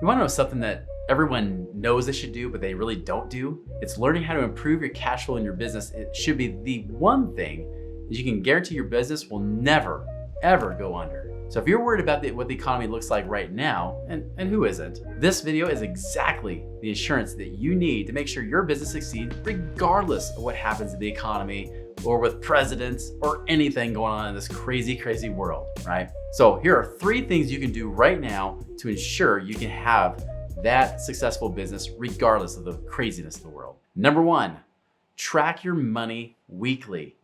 You want to know something that everyone knows they should do, but they really don't do? It's learning how to improve your cash flow in your business. It should be the one thing that you can guarantee your business will never, ever go under. So if you're worried about what the economy looks like right now, and who isn't, this video is exactly the insurance that you need to make sure your business succeeds regardless of what happens in the economy or with presidents or anything going on in this crazy, crazy world, right? So here are 3 things you can do right now to ensure you can have that successful business regardless of the craziness of the world. Number 1, track your money weekly.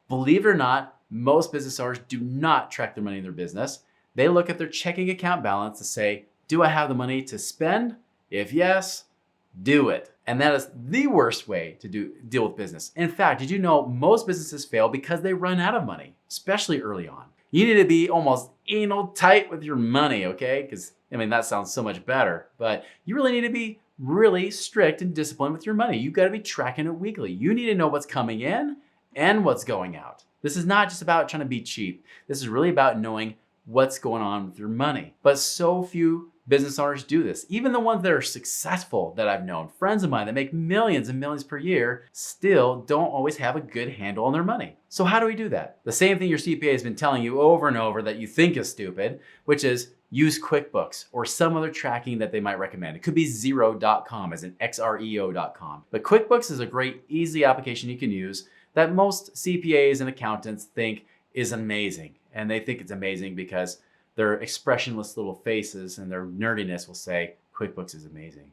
Believe it or not, most business owners do not track their money in their business. They look at their checking account balance to say, do I have the money to spend? If yes, do it. And that is the worst way to deal with business. In fact, did you know most businesses fail because they run out of money, especially early on? You need to be almost anal tight with your money, okay? Because, that sounds so much better, but you really need to be really strict and disciplined with your money. You've got to be tracking it weekly. You need to know what's coming in and what's going out. This is not just about trying to be cheap. This is really about knowing what's going on with your money. But so few business owners do this. Even the ones that are successful that I've known, friends of mine that make millions and millions per year, still don't always have a good handle on their money. So how do we do that? The same thing your CPA has been telling you over and over that you think is stupid, which is use QuickBooks or some other tracking that they might recommend. It could be Xero.com as in XREO.com. But QuickBooks is a great, easy application you can use that most CPAs and accountants think is amazing. And they think it's amazing because their expressionless little faces and their nerdiness will say, QuickBooks is amazing.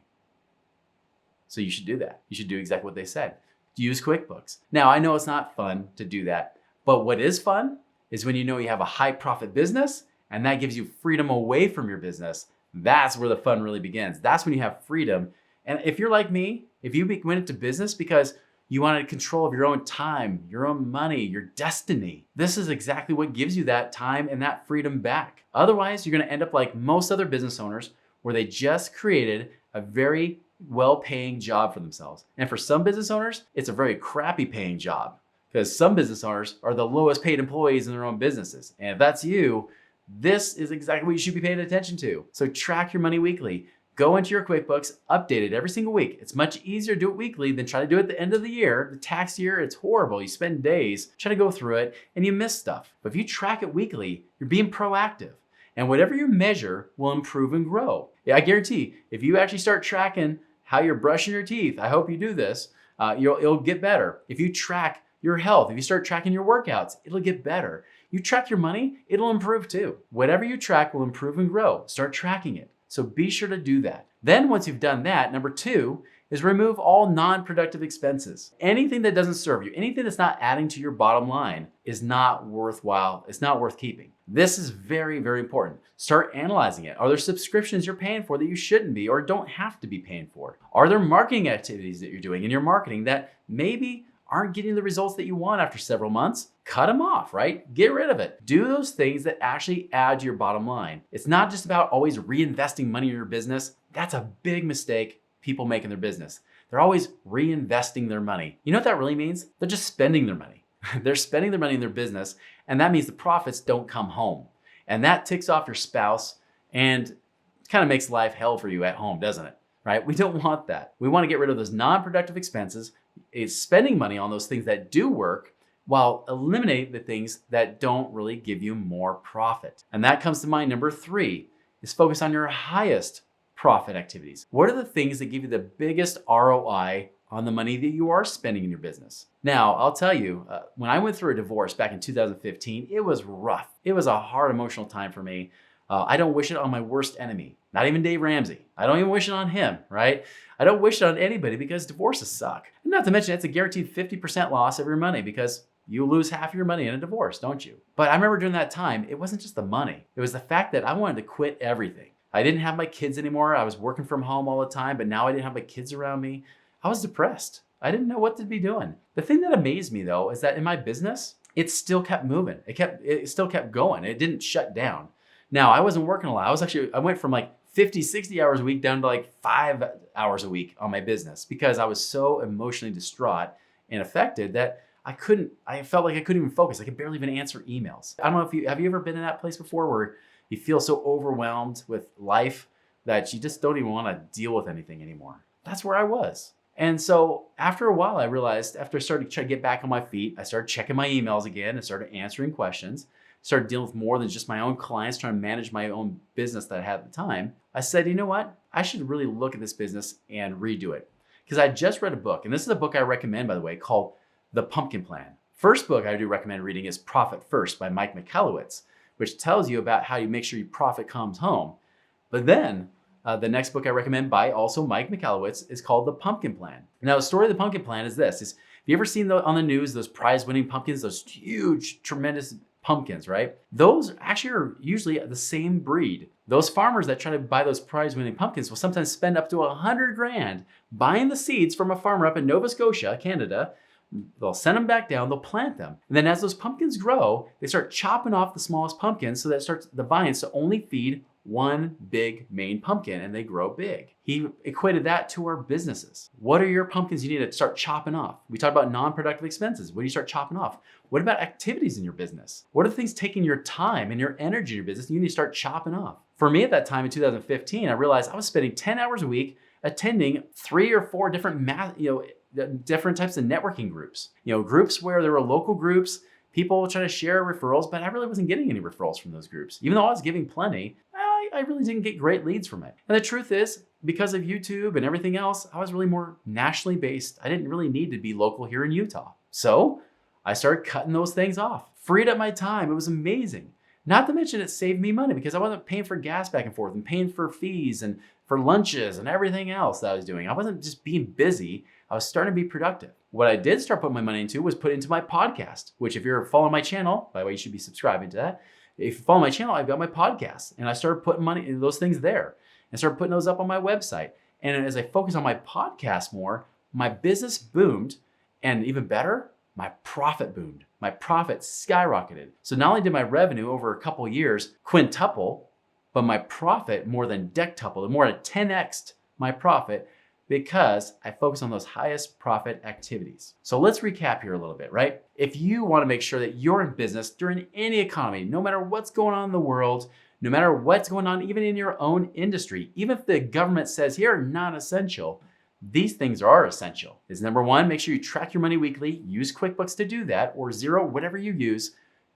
So you should do that. You should do exactly what they said. Use QuickBooks. Now, I know it's not fun to do that, but what is fun is when you know you have a high profit business and that gives you freedom away from your business. That's where the fun really begins. That's when you have freedom. And if you're like me, if you went into business because you wanted control of your own time, your own money, your destiny, this is exactly what gives you that time and that freedom back. Otherwise, you're gonna end up like most other business owners where they just created a very well-paying job for themselves. And for some business owners, it's a very crappy paying job because some business owners are the lowest paid employees in their own businesses. And if that's you, this is exactly what you should be paying attention to. So track your money weekly. Go into your QuickBooks, update it every single week. It's much easier to do it weekly than try to do it at the end of the year. The tax year, it's horrible. You spend days trying to go through it and you miss stuff. But if you track it weekly, you're being proactive. And whatever you measure will improve and grow. Yeah, I guarantee if you actually start tracking how you're brushing your teeth, I hope you do this, it'll get better. If you track your health, if you start tracking your workouts, it'll get better. You track your money, it'll improve too. Whatever you track will improve and grow. Start tracking it. So be sure to do that. Then once you've done that, number 2 is remove all non-productive expenses. Anything that doesn't serve you, anything that's not adding to your bottom line is not worthwhile. It's not worth keeping. This is very, very important. Start analyzing it. Are there subscriptions you're paying for that you shouldn't be or don't have to be paying for? Are there marketing activities that you're doing in your marketing that maybe aren't getting the results that you want after several months? Cut them off, right? Get rid of it. Do those things that actually add to your bottom line. It's not just about always reinvesting money in your business. That's a big mistake people make in their business. They're always reinvesting their money. You know what that really means? They're just spending their money. They're spending their money in their business, and that means the profits don't come home. And that ticks off your spouse and kind of makes life hell for you at home, doesn't it? Right? We don't want that. We want to get rid of those non-productive expenses. It's spending money on those things that do work while eliminating the things that don't really give you more profit. And that comes to mind. Number 3 is focus on your highest profit activities. What are the things that give you the biggest ROI on the money that you are spending in your business? Now, I'll tell you, when I went through a divorce back in 2015, it was rough. It was a hard emotional time for me. I don't wish it on my worst enemy, not even Dave Ramsey. I don't even wish it on him, right? I don't wish it on anybody because divorces suck. And not to mention, it's a guaranteed 50% loss of your money because you lose half of your money in a divorce, don't you? But I remember during that time, it wasn't just the money. It was the fact that I wanted to quit everything. I didn't have my kids anymore. I was working from home all the time, but now I didn't have my kids around me. I was depressed. I didn't know what to be doing. The thing that amazed me though, is that in my business, it still kept moving. It still kept going. It didn't shut down. Now, I wasn't working a lot. I went from like 50, 60 hours a week down to like 5 hours a week on my business because I was so emotionally distraught and affected that I felt like I couldn't even focus. I could barely even answer emails. I don't know have you ever been in that place before where you feel so overwhelmed with life that you just don't even want to deal with anything anymore. That's where I was. And so after a while, I realized after I started trying to get back on my feet, I started checking my emails again and started answering questions, started dealing with more than just my own clients, trying to manage my own business that I had at the time. I said, you know what? I should really look at this business and redo it. Because I just read a book, and this is a book I recommend, by the way, called The Pumpkin Plan. First book I do recommend reading is Profit First by Mike Michalowicz, which tells you about how you make sure your profit comes home. But then the next book I recommend by also Mike Michalowicz is called The Pumpkin Plan. Now, the story of the pumpkin plan is this. Have you ever seen on the news those prize-winning pumpkins, those huge, tremendous pumpkins, right? Those actually are usually the same breed. Those farmers that try to buy those prize-winning pumpkins will sometimes spend up to $100,000 buying the seeds from a farmer up in Nova Scotia, Canada. They'll send them back down, they'll plant them. And then as those pumpkins grow, they start chopping off the smallest pumpkins so that it starts the vines to only feed one big main pumpkin, and they grow big. He equated that to our businesses. What are your pumpkins you need to start chopping off? We talked about non-productive expenses. What do you start chopping off? What about activities in your business? What are the things taking your time and your energy in your business you need to start chopping off? For me at that time in 2015, I realized I was spending 10 hours a week attending 3 or 4 different different types of networking groups. Groups where there were local groups, people trying to share referrals, but I really wasn't getting any referrals from those groups. Even though I was giving plenty, I really didn't get great leads from it. And the truth is, because of YouTube and everything else, I was really more nationally based. I didn't really need to be local here in Utah. So I started cutting those things off, freed up my time. It was amazing. Not to mention it saved me money because I wasn't paying for gas back and forth and paying for fees and for lunches and everything else that I was doing. I wasn't just being busy. I was starting to be productive. What I did start putting my money into was put into my podcast, which if you're following my channel, by the way, you should be subscribing to that. If you follow my channel, I've got my podcast, and I started putting money into those things there and started putting those up on my website. And as I focused on my podcast more, my business boomed, and even better, my profit boomed. My profit skyrocketed. So not only did my revenue over a couple years quintuple, but my profit more than dectupled, more than 10x'd my profit because I focus on those highest profit activities. So let's recap here a little bit, right? If you want to make sure that you're in business during any economy, no matter what's going on in the world, no matter what's going on even in your own industry, even if the government says you're not essential, these things are essential. Is number one, make sure you track your money weekly. Use QuickBooks to do that, or Xero, whatever you use.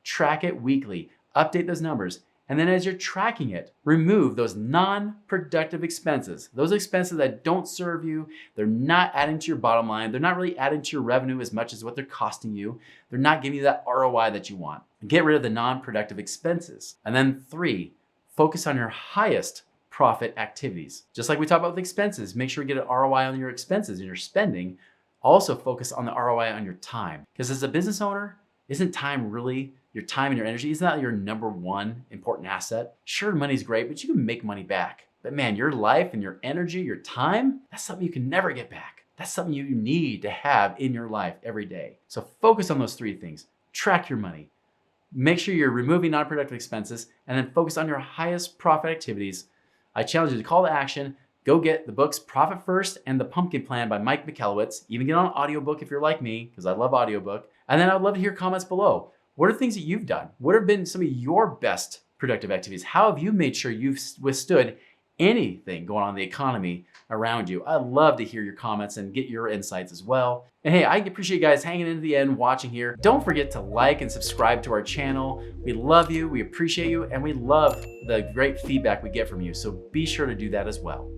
Track it weekly. Update those numbers. And then as you're tracking it, remove those non-productive expenses. Those expenses that don't serve you, they're not adding to your bottom line. They're not really adding to your revenue as much as what they're costing you. They're not giving you that ROI that you want. Get rid of the non-productive expenses. And then 3, focus on your highest profit activities. Just like we talked about with expenses, make sure you get an ROI on your expenses and your spending. Also focus on the ROI on your time. Because as a business owner, isn't time really your time and your energy? Isn't that your number one important asset? Sure, money's great, but you can make money back. But man, your life and your energy, your time, that's something you can never get back. That's something you need to have in your life every day. So focus on those 3 things. Track your money. Make sure you're removing non-productive expenses, and then focus on your highest profit activities. I challenge you to call to action. Go get the books Profit First and The Pumpkin Plan by Mike Michalowicz. Even get on an audiobook if you're like me, because I love audiobook. And then I'd love to hear comments below. What are things that you've done? What have been some of your best productive activities? How have you made sure you've withstood anything going on in the economy around you? I'd love to hear your comments and get your insights as well. And hey, I appreciate you guys hanging in to the end, watching here. Don't forget to like and subscribe to our channel. We love you, we appreciate you, and we love the great feedback we get from you. So be sure to do that as well.